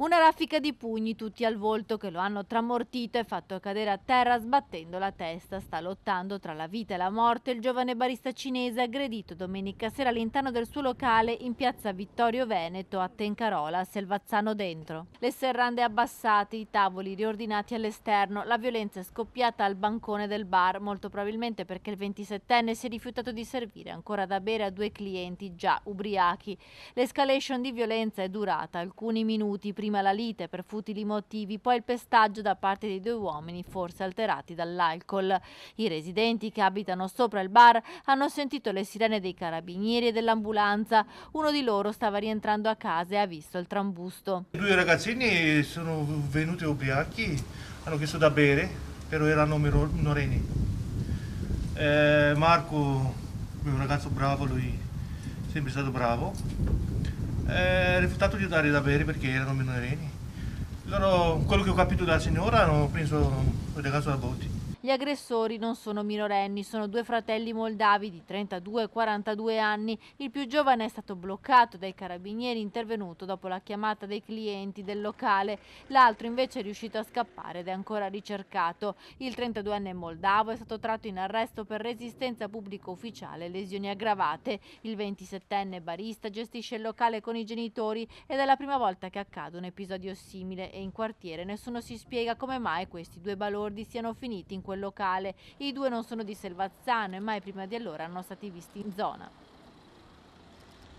Una raffica di pugni, tutti al volto, che lo hanno tramortito e fatto cadere a terra sbattendo la testa. Sta lottando tra la vita e la morte il giovane barista cinese aggredito domenica sera all'interno del suo locale in piazza Vittorio Veneto a Tencarola, Selvazzano Dentro. Le serrande abbassate, i tavoli riordinati all'esterno, la violenza è scoppiata al bancone del bar, molto probabilmente perché il 27enne si è rifiutato di servire ancora da bere a due clienti già ubriachi. L'escalation di violenza è durata alcuni minuti, prima la lite per futili motivi, poi il pestaggio da parte dei due uomini, forse alterati dall'alcol. I residenti che abitano sopra il bar hanno sentito le sirene dei carabinieri e dell'ambulanza. Uno di loro stava rientrando a casa e ha visto il trambusto. Due ragazzini sono venuti ubriachi, hanno chiesto da bere, però erano minorenni. Marco, è un ragazzo bravo, lui è sempre stato bravo, ha rifiutato di dare da bere perché erano minorenni. Loro, quello che ho capito dalla signora, hanno preso il ragazzo da botti. Gli aggressori non sono minorenni, sono due fratelli moldavi di 32 e 42 anni. Il più giovane è stato bloccato dai carabinieri intervenuto dopo la chiamata dei clienti del locale. L'altro invece è riuscito a scappare ed è ancora ricercato. Il 32enne moldavo è stato tratto in arresto per resistenza pubblico ufficiale e lesioni aggravate. Il 27enne barista gestisce il locale con i genitori ed è la prima volta che accade un episodio simile e in quartiere nessuno si spiega come mai questi due balordi siano finiti in quel locale. I due non sono di Selvazzano e mai prima di allora erano stati visti in zona.